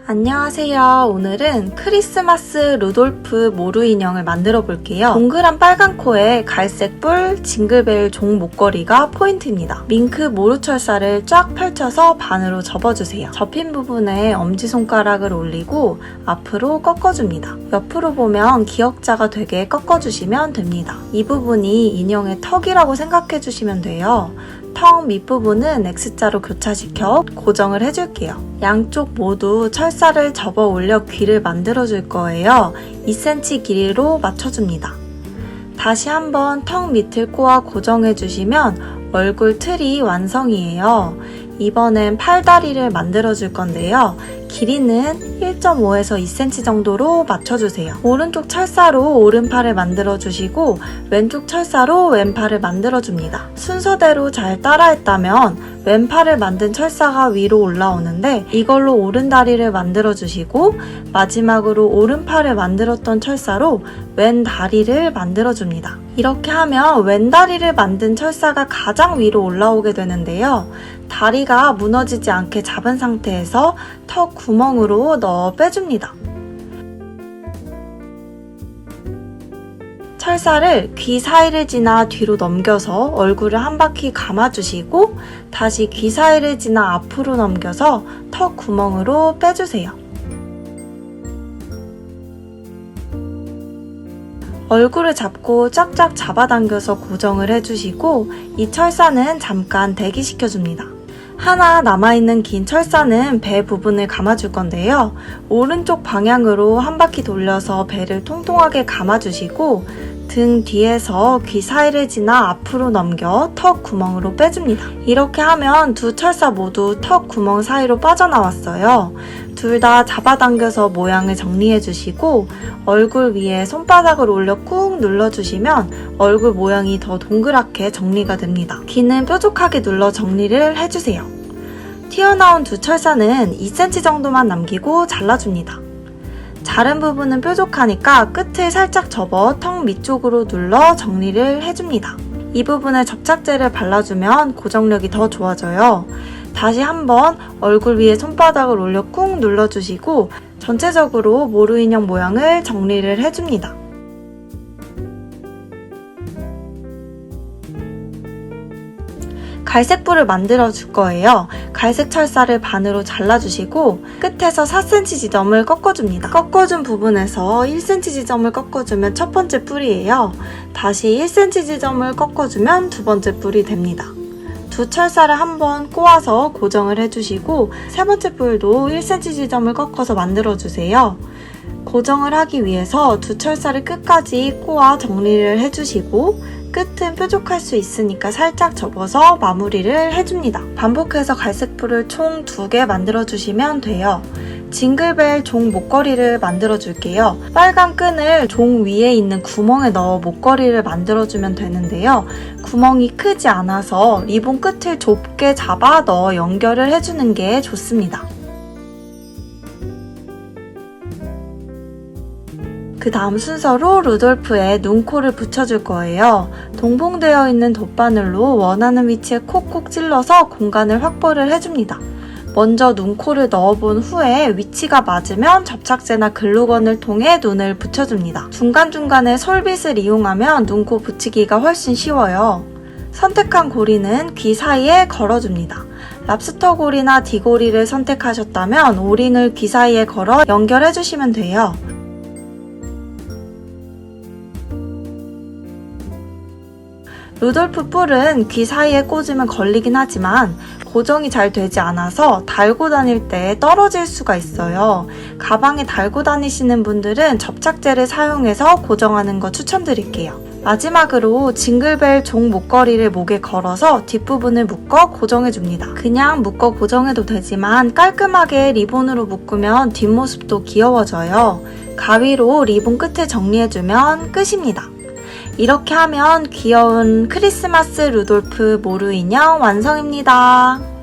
안녕하세요. 오늘은 크리스마스 루돌프 모루 인형을 만들어 볼게요. 동그란 빨간 코에 갈색 뿔, 징글벨 종 목걸이가 포인트입니다. 밍크 모루 철사를 쫙 펼쳐서 반으로 접어주세요. 접힌 부분에 엄지손가락을 올리고 앞으로 꺾어줍니다. 옆으로 보면 기역자가 되게 꺾어주시면 됩니다. 이 부분이 인형의 턱이라고 생각해주시면 돼요. 턱 밑부분은 X자로 교차시켜 고정을 해줄게요. 양쪽 모두 철사를 접어 올려 귀를 만들어줄 거예요. 2cm 길이로 맞춰줍니다. 다시 한번 턱 밑을 꼬아 고정해주시면 얼굴 틀이 완성이에요. 이번엔 팔다리를 만들어줄 건데요. 길이는 1.5에서 2cm 정도로 맞춰주세요. 오른쪽 철사로 오른팔을 만들어주시고 왼쪽 철사로 왼팔을 만들어줍니다. 순서대로 잘 따라했다면 왼팔을 만든 철사가 위로 올라오는데 이걸로 오른다리를 만들어주시고 마지막으로 오른팔을 만들었던 철사로 왼다리를 만들어줍니다. 이렇게 하면 왼다리를 만든 철사가 가장 위로 올라오게 되는데요. 다리가 무너지지 않게 잡은 상태에서 턱 구멍으로 넣어 빼줍니다. 철사를 귀 사이를 지나 뒤로 넘겨서 얼굴을 한 바퀴 감아주시고 다시 귀 사이를 지나 앞으로 넘겨서 턱 구멍으로 빼주세요. 얼굴을 잡고 쫙쫙 잡아당겨서 고정을 해주시고 이 철사는 잠깐 대기시켜줍니다. 하나 남아있는 긴 철사는 배 부분을 감아줄 건데요. 오른쪽 방향으로 한 바퀴 돌려서 배를 통통하게 감아주시고 등 뒤에서 귀 사이를 지나 앞으로 넘겨 턱 구멍으로 빼줍니다. 이렇게 하면 두 철사 모두 턱 구멍 사이로 빠져나왔어요. 둘 다 잡아당겨서 모양을 정리해주시고 얼굴 위에 손바닥을 올려 꾹 눌러주시면 얼굴 모양이 더 동그랗게 정리가 됩니다. 귀는 뾰족하게 눌러 정리를 해주세요. 튀어나온 두 철사는 2cm 정도만 남기고 잘라줍니다. 자른 부분은 뾰족하니까 끝을 살짝 접어 턱 밑쪽으로 눌러 정리를 해줍니다. 이 부분에 접착제를 발라주면 고정력이 더 좋아져요. 다시 한번 얼굴 위에 손바닥을 올려 꾹 눌러주시고 전체적으로 모루 인형 모양을 정리를 해줍니다. 갈색 뿔을 만들어 줄 거예요. 갈색 철사를 반으로 잘라주시고 끝에서 4cm 지점을 꺾어줍니다. 꺾어준 부분에서 1cm 지점을 꺾어주면 첫 번째 뿔이에요. 다시 1cm 지점을 꺾어주면 두 번째 뿔이 됩니다. 두 철사를 한번 꼬아서 고정을 해주시고 세 번째 뿔도 1cm 지점을 꺾어서 만들어주세요. 고정을 하기 위해서 두 철사를 끝까지 꼬아 정리를 해주시고 끝은 뾰족할 수 있으니까 살짝 접어서 마무리를 해줍니다. 반복해서 갈색 뿔을 총 2개 만들어주시면 돼요. 징글벨 종 목걸이를 만들어줄게요. 빨간 끈을 종 위에 있는 구멍에 넣어 목걸이를 만들어주면 되는데요. 구멍이 크지 않아서 리본 끝을 좁게 잡아 넣어 연결을 해주는 게 좋습니다. 그 다음 순서로 루돌프의 눈코를 붙여줄 거예요. 동봉되어 있는 돗바늘로 원하는 위치에 콕콕 찔러서 공간을 확보를 해줍니다. 먼저 눈코를 넣어본 후에 위치가 맞으면 접착제나 글루건을 통해 눈을 붙여줍니다. 중간중간에 솔빗을 이용하면 눈코 붙이기가 훨씬 쉬워요. 선택한 고리는 귀 사이에 걸어줍니다. 랍스터 고리나 디고리를 선택하셨다면 오링을 귀 사이에 걸어 연결해주시면 돼요. 루돌프 뿔은 귀 사이에 꽂으면 걸리긴 하지만 고정이 잘 되지 않아서 달고 다닐 때 떨어질 수가 있어요. 가방에 달고 다니시는 분들은 접착제를 사용해서 고정하는 거 추천드릴게요. 마지막으로 징글벨 종 목걸이를 목에 걸어서 뒷부분을 묶어 고정해줍니다. 그냥 묶어 고정해도 되지만 깔끔하게 리본으로 묶으면 뒷모습도 귀여워져요. 가위로 리본 끝을 정리해주면 끝입니다. 이렇게 하면 귀여운 크리스마스 루돌프 모루 인형 완성입니다.